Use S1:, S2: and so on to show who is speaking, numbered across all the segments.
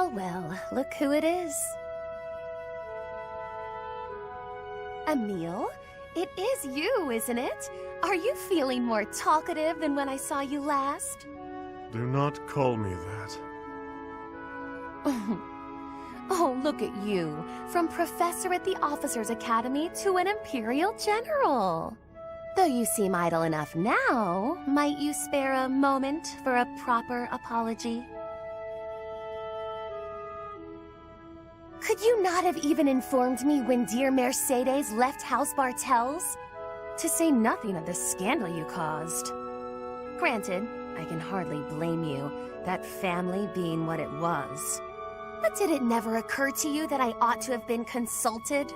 S1: Well, well, look who it is. Emile, it is you, isn't it? Are you feeling more talkative than when I saw you last?
S2: Do not call me that.
S1: Oh, look at you. From professor at the Officers' Academy to an Imperial General. Though you seem idle enough now, might you spare a moment for a proper apology? Could you not have even informed me when dear Mercedes left House Bartels? To say nothing of the scandal you caused. Granted, I can hardly blame you, that family being what it was. But did it never occur to you that I ought to have been consulted?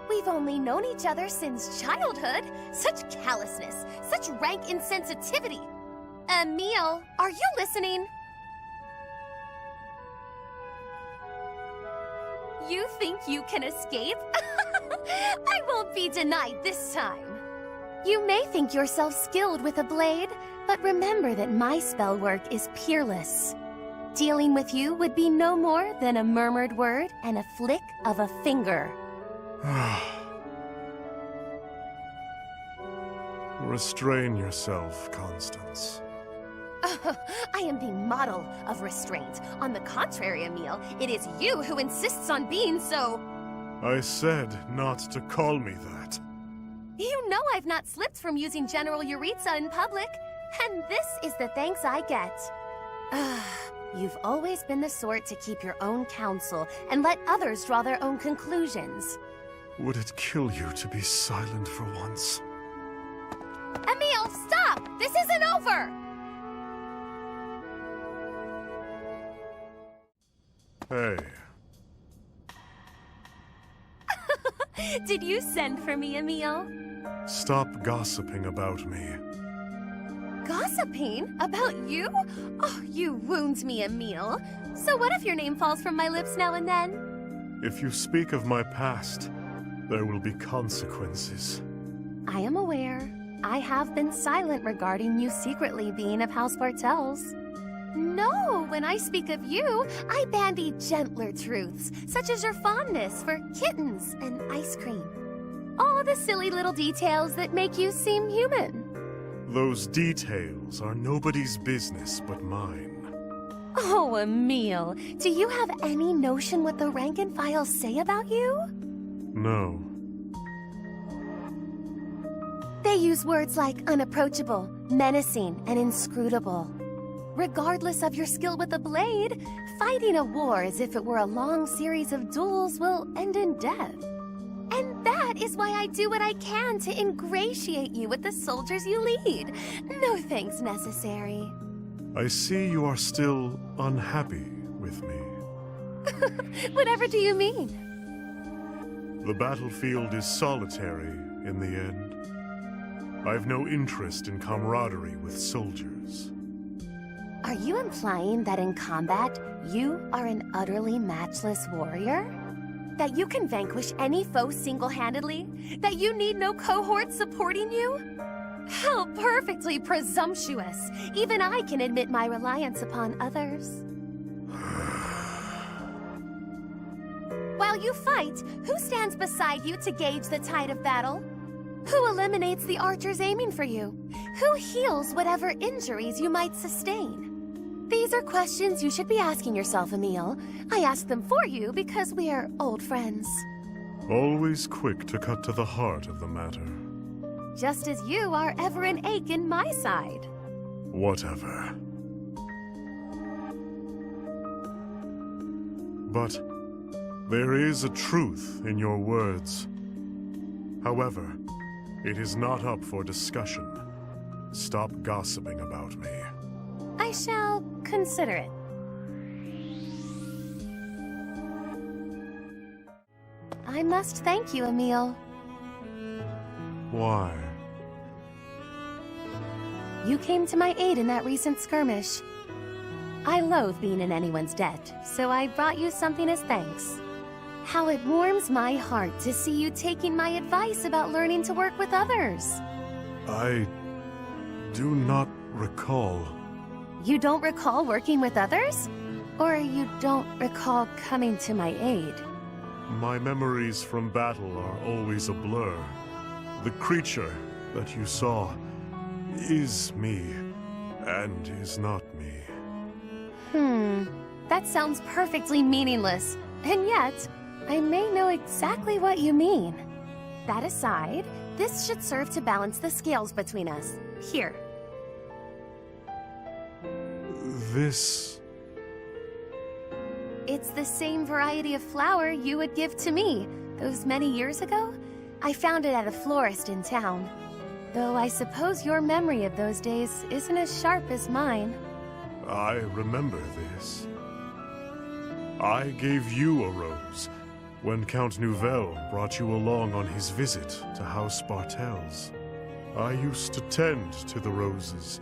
S1: We've only known each other since childhood. Such callousness, such rank insensitivity. Emile, are you listening? You think you can escape? I won't be denied this time. You may think yourself skilled with a blade, but remember that my spell work is peerless. Dealing with you would be no more than a murmured word and a flick of a finger.
S2: Restrain yourself, Constance.
S1: I am the model of restraint. On the contrary, Emile, it is you who insists on being so...
S2: I said not to call me that.
S1: You know I've not slipped from using General Jeritza in public, and this is the thanks I get. You've always been the sort to keep your own counsel and let others draw their own conclusions.
S2: Would it kill you to be silent for once?
S1: Emile, stop! This isn't over!
S2: Hey.
S1: Did you send for me, Emile?
S2: Stop gossiping about me.
S1: Gossiping? About you? Oh, you wound me, Emile. So what if your name falls from my lips now and then?
S2: If you speak of my past, there will be consequences.
S1: I am aware. I have been silent regarding you secretly being of House Bartels. No, when I speak of you, I bandy gentler truths, such as your fondness for kittens and ice cream. All the silly little details that make you seem human.
S2: Those details are nobody's business but mine.
S1: Oh, Emile, do you have any notion what the rank and file say about you?
S2: No.
S1: They use words like unapproachable, menacing, and inscrutable. Regardless of your skill with a blade, fighting a war as if it were a long series of duels will end in death. And that is why I do what I can to ingratiate you with the soldiers you lead. No thanks necessary.
S2: I see you are still unhappy with me.
S1: Whatever do you mean?
S2: The battlefield is solitary in the end. I've no interest in camaraderie with soldiers.
S1: Are you implying that in combat, you are an utterly matchless warrior? That you can vanquish any foe single-handedly? That you need no cohort supporting you? How perfectly presumptuous! Even I can admit my reliance upon others. While you fight, who stands beside you to gauge the tide of battle? Who eliminates the archers aiming for you? Who heals whatever injuries you might sustain? These are questions you should be asking yourself, Emile. I ask them for you because we are old friends.
S2: Always quick to cut to the heart of the matter.
S1: Just as you are ever an ache in my side.
S2: Whatever. But there is a truth in your words. However, it is not up for discussion. Stop gossiping about me.
S1: I shall consider it. I must thank you, Emile.
S2: Why?
S1: You came to my aid in that recent skirmish. I loathe being in anyone's debt, so I brought you something as thanks. How it warms my heart to see you taking my advice about learning to work with others.
S2: I do not recall.
S1: You don't recall working with others? Or you don't recall coming to my aid?
S2: My memories from battle are always a blur. The creature that you saw is me, and is not me.
S1: That sounds perfectly meaningless. And yet, I may know exactly what you mean. That aside, this should serve to balance the scales between us. Here.
S2: This...
S1: It's the same variety of flower you would give to me those many years ago. I found it at a florist in town. Though I suppose your memory of those days isn't as sharp as mine.
S2: I remember this. I gave you a rose when Count Nouvelle brought you along on his visit to House Bartels. I used to tend to the roses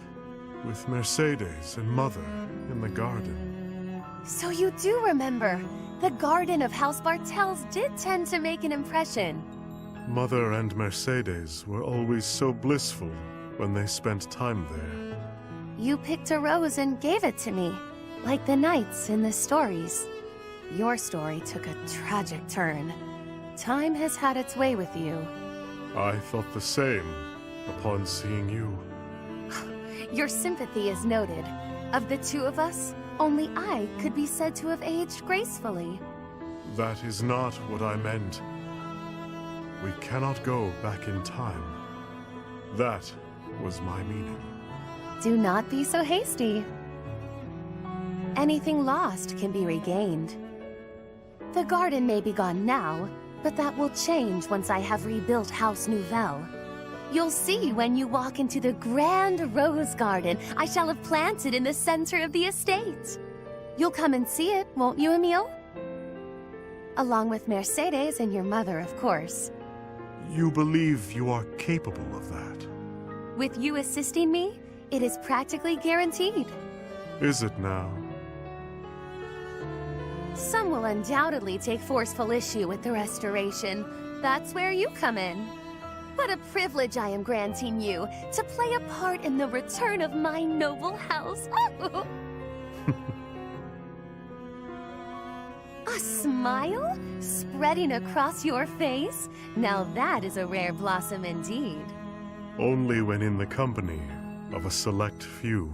S2: with Mercedes and Mother in the garden.
S1: So you do remember. The garden of House Bartels did tend to make an impression.
S2: Mother and Mercedes were always so blissful when they spent time there.
S1: You picked a rose and gave it to me, like the knights in the stories. Your story took a tragic turn. Time has had its way with you.
S2: I thought the same upon seeing you.
S1: Your sympathy is noted. Of the two of us, only I could be said to have aged gracefully.
S2: That is not what I meant. We cannot go back in time. That was my meaning.
S1: Do not be so hasty. Anything lost can be regained. The garden may be gone now, but that will change once I have rebuilt House Nouvelle. You'll see when you walk into the grand rose garden I shall have planted in the center of the estate. You'll come and see it, won't you, Emile? Along with Mercedes and your mother, of course.
S2: You believe you are capable of that?
S1: With you assisting me, it is practically guaranteed.
S2: Is it now?
S1: Some will undoubtedly take forceful issue with the restoration. That's where you come in. What a privilege I am granting you to play a part in the return of my noble house. A smile spreading across your face? Now that is a rare blossom indeed.
S2: Only when in the company of a select few.